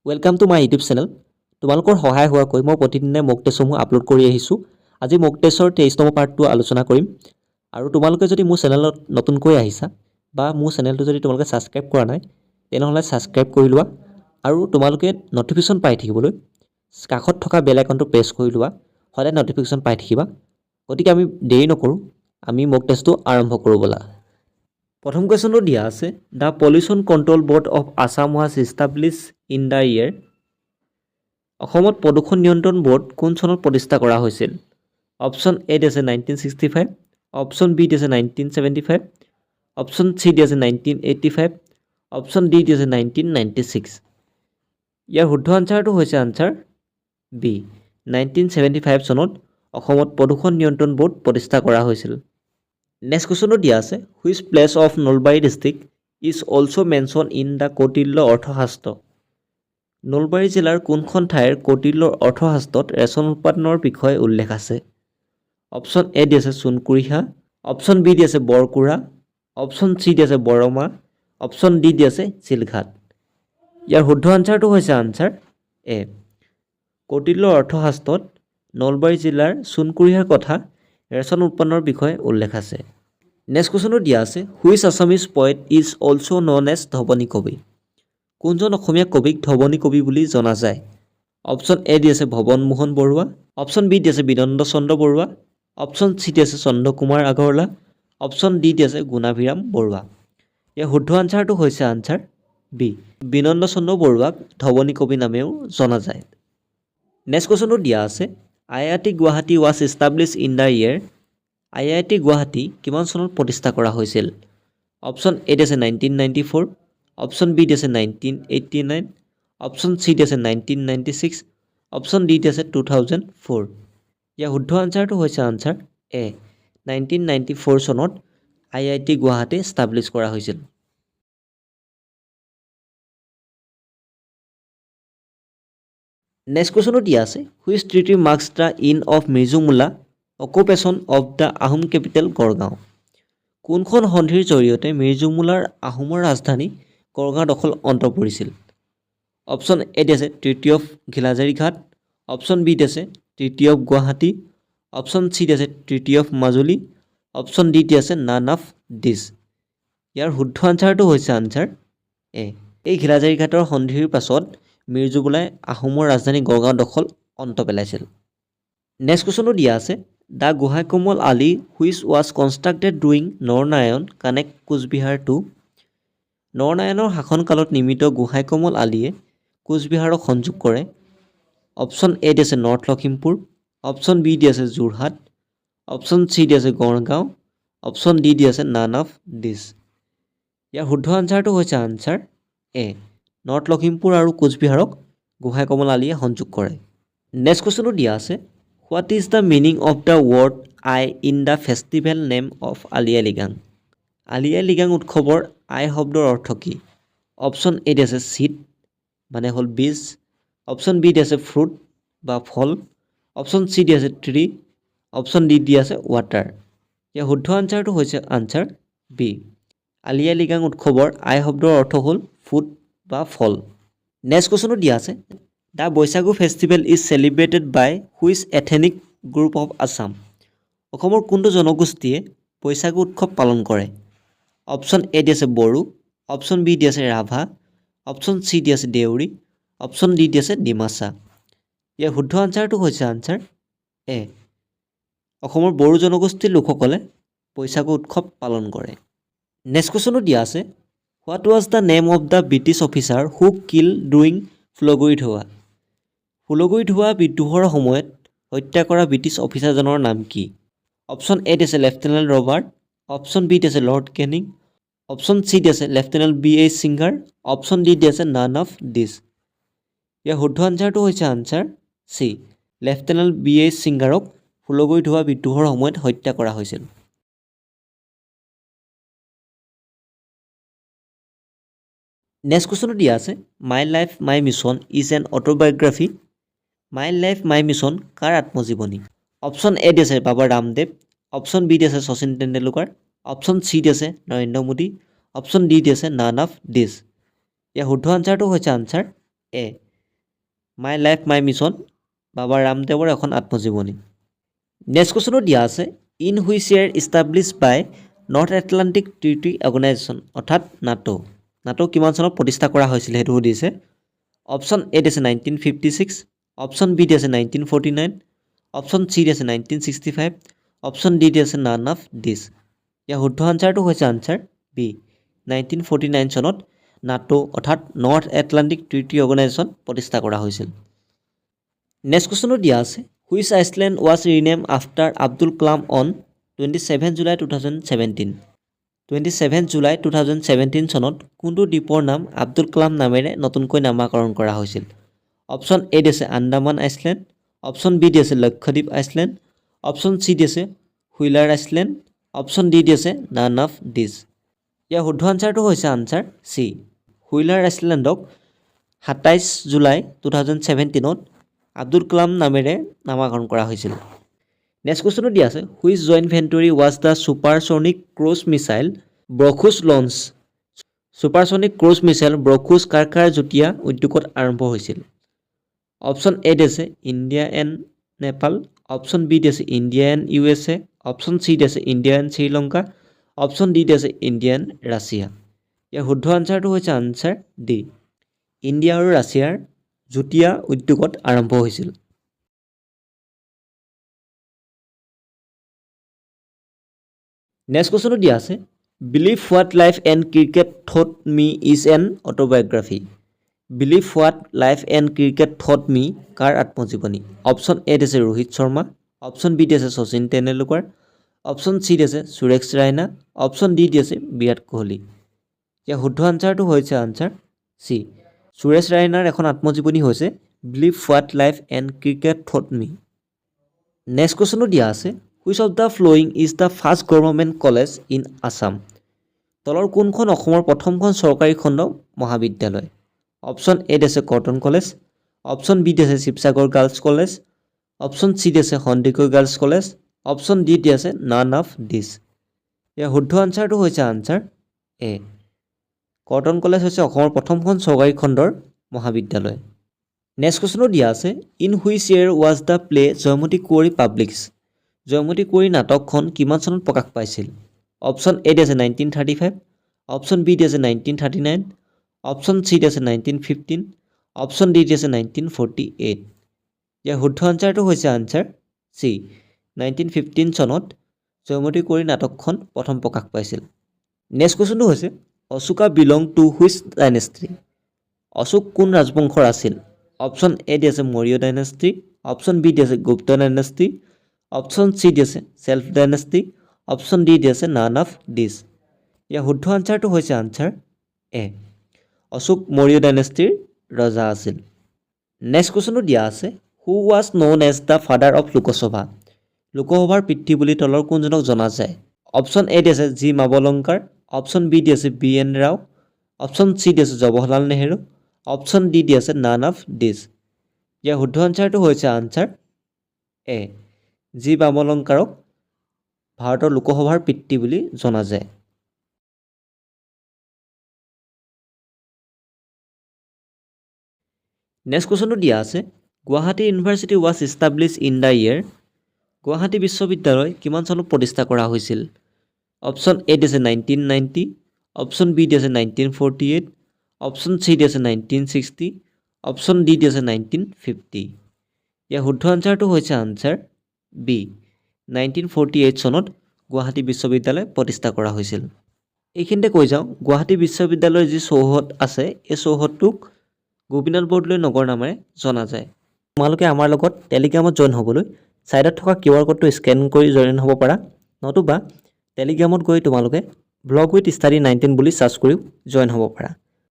Welcome to my YouTube channel. তোমালোকৰ সহায় হোৱাকৈ মই প্ৰতিদিনে মক টেষ্টসমূহ আপলোড কৰি আহিছোঁ। আজি মক টেষ্টৰ 23 নম্বৰ পাৰ্টটো আলোচনা কৰিম। আৰু তোমালোকে যদি মোৰ চেনেলত নতুনকৈ আহিছা বা মোৰ চেনেলটো যদি তোমালোকে ছাবস্ক্ৰাইব কৰা নাই তেনেহ'লে ছাবস্ক্ৰাইব কৰি লোৱা আৰু তোমালোকে নটিফিকেশ্যন পাই থাকিবলৈ কাষত থকা বেল আইকনটো প্ৰেছ কৰি লোৱা। সদায় নটিফিকেশ্যন পাই থাকিবা। গতিকে আমি দেৰি নকৰোঁ, আমি মক টেষ্টটো আৰম্ভ কৰোঁ ব'লা। প্ৰথম কুৱেশ্যনটো দিয়া আছে, the pollution control board of Assam was establish in the year. অসমত প্ৰদূষণ নিয়ন্ত্ৰণ বৰ্ড কোন চনত প্ৰতিষ্ঠা কৰা হৈছিল? অপশ্যন এ দিছে 1965, অপশ্যন বি দিছে 1975, অপশ্যন চি দিছে 1985, অপশ্যন ডি দিছে 1996। ইয়াৰ শুদ্ধ আনচাৰটো হৈছে আনচাৰ বি, 1975 চনত অসমত প্ৰদূষণ নিয়ন্ত্ৰণ বৰ্ড প্ৰতিষ্ঠা কৰা হৈছিল। নেক্সট কুৱেশ্যনটো দিয়া আছে, which place of Nalbari district is also' mentioned in the Kautilya Arthashastra. Nalbari জিলাৰ কোনখন ঠাইৰ কৌটিল্যৰ অৰ্থশাস্ত্ৰত ৰেচন উৎপাদনৰ বিষয়ে উল্লেখ আছে? অপশ্যন এ দি আছে সোণকুৰিহা, অপশ্যন বি দি আছে বৰকুৰা, অপশ্যন চি দি আছে বৰমা, অপশ্যন ডি দি আছে চিলঘাট। ইয়াৰ শুদ্ধ আনচাৰটো হৈছে আনচাৰ এ, কৌটিল্যৰ অৰ্থশাস্ত্ৰত নলবাৰী জিলাৰ সোণকুৰিহাৰ কথা ৰেচন উৎপন্নৰ বিষয়ে উল্লেখ আছে। নেক্সট কুৱেশ্যনটো দিয়া আছে, which Assamese poet is also' known as Dhwani Kabi. কোনজন অসমীয়া কবিক ধৱনী কবি বুলি জনা যায়? অপশ্যন এ দি আছে ভৱন মোহন বৰুৱা, অপশ্যন বি দি আছে বিনন্দ চন্দ্ৰ বৰুৱা, অপশ্যন চি দি আছে চন্দ্ৰকুমাৰ আগৰৱালা, অপশ্যন ডি দি আছে গুণাভিৰাম বৰুৱা। ইয়াৰ শুদ্ধ আনচাৰটো হৈছে আনচাৰ বি, বিনন্দ চন্দ্ৰ বৰুৱাক ধৱনী কবি নামেও জনা যায়। নেক্সট কুৱেশ্যনটো দিয়া আছে, IIT Guwahati was establish in the year. IIT Guwahati কিমান চনত প্ৰতিষ্ঠা কৰা হৈছিল? অপশ্যন এ দি আছে 1994, অপশ্যন বি দি আছে 1989, অপশ্যন চি দি আছে 1996, অপশ্যন ডি দি আছে 2004। ইয়াৰ শুদ্ধ আনচাৰটো হৈছে আনচাৰ এ, 1994 চনত IIT গুৱাহাটী ষ্টাব্লিছ কৰা হৈছিল। নেক্সট কুৱেশ্যনটো দিয়া আছে, which treaty marks the end of Mir Jumla occupation of the Ahom capital Garhgaon. কোনখন সন্ধিৰ জৰিয়তে মিৰ্জুমুলাৰ আহোমৰ ৰাজধানী গড়গাঁও দখল অন্ত পৰিছিল? অপশ্যন এ দি আছে ট্ৰিটি অফ ঘিলাজাৰী ঘাট, অপশ্যন বি দি আছে treaty of Guwahati, option C দি আছে treaty of Majuli, option D দি আছে নান অফ দিছ। ইয়াৰ শুদ্ধ আনচাৰটো হৈছে আনচাৰ এ, এই ঘিলাজাৰী ঘাটৰ সন্ধিৰ পাছত মিৰ্জুমুলাই আহোমৰ ৰাজধানী গড়গাঁও দখল অন্ত পেলাইছিল। নেক্সট কুৱেশ্যনটো দিয়া আছে, the Gohain Kamal Ali which was constructed during Naranarayan connect Cooch Behar to. নৰনাৰায়ণৰ শাসনকালত নিৰ্মিত গোহাঁই কমল আলিয়ে কোচবিহাৰক সংযোগ কৰে। অপশ্যন এ দি আছে নৰ্থ লখিমপুৰ, অপশ্যন বি দি আছে যোৰহাট, অপশ্যন চি দি আছে গড়গাঁও, অপশ্যন ডি দি আছে নান অফ দিছ। ইয়াৰ শুদ্ধ আনচাৰটো হৈছে আনচাৰ এ, নৰ্থ লখিমপুৰ আৰু কোচবিহাৰক গোহাঁই কমল আলিয়ে সংযোগ কৰে। নেক্সট কুৱেশ্যনটো দিয়া আছে, what is the meaning of the word Aye in the festival name of Ali Aye Ligang. Ali Aye Ligang উৎসৱৰ আই শব্দৰ অৰ্থ কি? অপশ্যন এ দি আছে চিড মানে হ'ল বীজ, অপশ্যন বি দি আছে ফ্ৰুট বা ফল, অপশ্যন চি দি আছে ট্ৰি, অপশ্যন ডি দি আছে ৱাটাৰ। ইয়াৰ শুদ্ধ আনচাৰটো হৈছে আনচাৰ বি, আলি আই লৃগাং উৎসৱৰ আই শব্দৰ অৰ্থ হ'ল ফুড বা ফল। নেক্সট কুৱেশ্যনটো দিয়া আছে, the Baishagu festival is celebrated by which ethnic group of Assam. অসমৰ কোনটো জনগোষ্ঠীয়ে বৈশাগু উৎসৱ পালন কৰে? অপশ্যন এ দি আছে বড়ো, অপশ্যন বি দি আছে ৰাভা, অপশ্যন চি দি আছে দেউৰী, অপশ্যন ডি দি আছে ডিমাচা। ইয়াৰ শুদ্ধ আনচাৰটো হৈছে আনচাৰ এ, অসমৰ বড়ো জনগোষ্ঠীৰ লোকসকলে বৈশাগু উৎসৱ পালন কৰে। নেক্সট কুৱেশ্যনটো দিয়া আছে, what was the name of the British officer who kill during Phulaguri Dhawa. Phulaguri Dhawa বিদ্ৰোহৰ সময়ত হত্যা কৰা ব্ৰিটিছ অফিচাৰজনৰ নাম কি? অপশ্যন এ দি আছে লেফটেনেণ্ট ৰবাৰ্ট, অপশ্যন বি দি আছে লৰ্ড কেনিং, অপশ্যন চি দি আছে lieutenant BH Singer, option D দি আছে নান অফ দিছ। ইয়াৰ শুদ্ধ আনচাৰটো হৈছে আনচাৰ চি, লেফটেনেণ্ট BH সিংহাৰক ফুলগুৰি ধোৱা বিদ্ৰোহৰ সময়ত হত্যা কৰা হৈছিল। নেক্সট কুৱেশ্যনটো দিয়া আছে, my life my mission is an autobiography. My life my mission কাৰ আত্মজীৱনী? অপশ্যন এ দি আছে বাবা ৰামদেৱ, অপশ্যন বি দি আছে শচীন তেণ্ডুলকাৰ, অপশ্যন চি দি আছে নৰেন্দ্ৰ মোদী, অপশ্যন ডি দি আছে নান অফ দিছ। ইয়াৰ শুদ্ধ আনচাৰটো হৈছে answer A, my life my mission Baba ৰামদেৱৰ এখন আত্মজীৱনী। নেক্সট কুৱেশ্যনো দিয়া আছে in which year establish by North Atlantic treaty organisation অৰ্থাৎ নাটো। নাটো কিমান চনত প্ৰতিষ্ঠা কৰা হৈছিল সেইটো সুধিছে। অপশ্যন এ দিছে 1956, অপশ্যন বি দিছে 1949, অপশ্যন চি দিছে 1965, অপশ্যন ডি দিছে নান অফ দিছ। ইয়াৰ শুদ্ধ আনচাৰটো হৈছে আনচাৰ বি 1949 চনত নাটো অৰ্থাৎ নৰ্থ এটলাণ্টিক ট্ৰিটি অৰ্গেনাইজেশ্যন প্ৰতিষ্ঠা কৰা হৈছিল। নেক্সট কুৱেশ্যনো দিয়া আছে which Iceland was rename after Abdul Kalam on 27 July 2017। 27 July 2017 চনত কোনটো দ্বীপৰ নাম আব্দুল কালাম নামেৰে নতুনকৈ নামাকৰণ কৰা হৈছিল। অপশ্যন এ দিছে আন্দামান আইচলেণ্ড, অপশ্যন বি দিছে লক্ষদ্বীপ আইচলেণ্ড, অপশ্যন চি দিছে হুইলাৰ আইচলেণ্ড, অপশ্যন ডি দিছে নান অফ দিছ। ইয়াৰ শুদ্ধ আনচাৰটো হৈছে আনচাৰ চি হুইলাৰ আইচলেণ্ডক 27 জুলাই 2017ত আব্দুল কালাম নামেৰে নামাকৰণ কৰা হৈছিল। নেক্সট কুৱেশ্যনো দিয়া আছে which joint venture was the supersonic cruise missile BrahMos launch. Supersonic cruise missile BrahMos কাৰ কাৰ যুটীয়া উদ্যোগত আৰম্ভ হৈছিল। অপশ্যন এ দিছে India and Nepal, option B দিছে India and USA, option C দিছে India and Sri Lanka, option D দিছে ইণ্ডিয়া এণ্ড ৰাছিয়া। ইয়াৰ শুদ্ধ আনচাৰটো হৈছে আনচাৰ ডি ইণ্ডিয়া আৰু ৰাছিয়াৰ যুটীয়া উদ্যোগত আৰম্ভ হৈছিল। নেক্সট কুৱেশ্যনো দিয়া আছে believe what life and cricket taught me is an autobiography. Believe what life and cricket taught me কাৰ আত্মজীৱনী। অপশ্যন এ দিছে ৰোহিত শৰ্মা, অপশ্যন বি দিছে শচীন তেণ্ডুলকাৰ, অপশ্যন চি দিছে সুৰেশ ৰাইনা, অপশ্যন ডি দিছে বিৰাট কোহলি। ইয়াৰ শুদ্ধ আনচাৰটো হৈছে আনচাৰ চি সুৰেশ ৰাইনাৰ এখন আত্মজীৱনী হৈছে believe what life and cricket taught me. Next কুৱেশ্যনো দিয়া আছে which of the following is the first government college in Assam. তলৰ কোনখন অসমৰ প্ৰথমখন চৰকাৰী খণ্ড মহাবিদ্যালয়। অপশ্যন এ দিছে কটন কলেজ, অপশ্যন বি দিছে Sivasagar girls college, option C দিছে Sandikoi girls college, option D দিছে নান অফ দিছ। ইয়াৰ শুদ্ধ আনচাৰটো হৈছে আনচাৰ এ কটন কলেজ হৈছে অসমৰ প্ৰথমখন চৰকাৰী খণ্ডৰ মহাবিদ্যালয়। নেক্সট কুৱেশ্যনো দিয়া আছে in which year was the play Joymoti কুঁৱৰী পাব্লিছড। জয়মতী কুঁৱৰী নাটকখন কিমান চনত প্ৰকাশ পাইছিল। অপশ্যন এ দিছে 1935, অপশ্যন বি দিছে 1939, অপশ্যন চি দিছে 1915, অপশ্যন ডি দিছে 1948। ইয়াৰ শুদ্ধ আনচাৰটো হৈছে আনচাৰ চি 1915 চনত জয়মতী কুঁৱৰী নাটকখন প্ৰথম প্ৰকাশ পাইছিল। নেক্সট কুৱেশ্যনটো হৈছে Ashoka belong to which dynasty. Ashoka কোন ৰাজবংশৰ আছিল। অপশ্যন এ দিছে মৌৰ্য ডাইনেষ্টি, অপশ্যন বি দিছে গুপ্ত ডাইনেষ্টি, অপশ্যন চি দিছে চেল্ফ ডাইনেষ্টি, অপশ্যন ডি দিছে নান অফ দিছ। ইয়াৰ শুদ্ধ আনচাৰটো হৈছে আনচাৰ এ অশোক মৌৰ্য ডাইনেষ্টিৰ ৰজা আছিল। নেক্সট কুৱেশ্যনো দিয়া আছে who was known as the father of Lok Sabha. লোকসভাৰ পিতৃ বুলি তলৰ কোনজনক জনা যায়। অপশ্যন এ দিছে জি মাবলংকাৰ, অপশ্যন বি দিছে BN ৰাও, অপশ্যন চি দিছে জৱাহৰলাল নেহেৰু, অপশ্যন ডি দিছে নান অফ দিছ। ইয়াৰ শুদ্ধ আনচাৰটো হৈছে আনচাৰ এ জি মাবলংকাৰক ভাৰতৰ লোকসভাৰ পিতৃ বুলি জনা যায়। নেক্সট কুৱেশ্যনটো দিয়া আছে Guwahati university was establish in the year. Guwahati বিশ্ববিদ্যালয় কিমান চনত প্ৰতিষ্ঠা কৰা হৈছিল। অপশ্যন এ দিছে 1990, অপশ্যন বি দিছে 1948, অপশ্যন চি দিছে 1960, অপশ্যন ডি দিছে 1950। ইয়াৰ শুদ্ধ আনচাৰটো হৈছে আনচাৰ বি 1948 চনত গুৱাহাটী বিশ্ববিদ্যালয় প্ৰতিষ্ঠা কৰা হৈছিল। এইখিনিতে কৈ যাওঁ গুৱাহাটী বিশ্ববিদ্যালয়ৰ যি চৌহদ আছে এই চৌহদটোক গোপীনাথ বৰদলৈ নগৰ নামেৰে জনা যায়। তোমালোকে আমাৰ লগত টেলিগ্ৰামত জইন হ'বলৈ ছাইডত থকা QR কোডটো স্কেন কৰি জইন হ'ব পাৰা, নতুবা টেলিগ্ৰামত গৈ তোমালোকে ব্লগ উইথ ষ্টাডি 19 বুলি চাৰ্চ কৰিও জইন হ'ব পাৰা।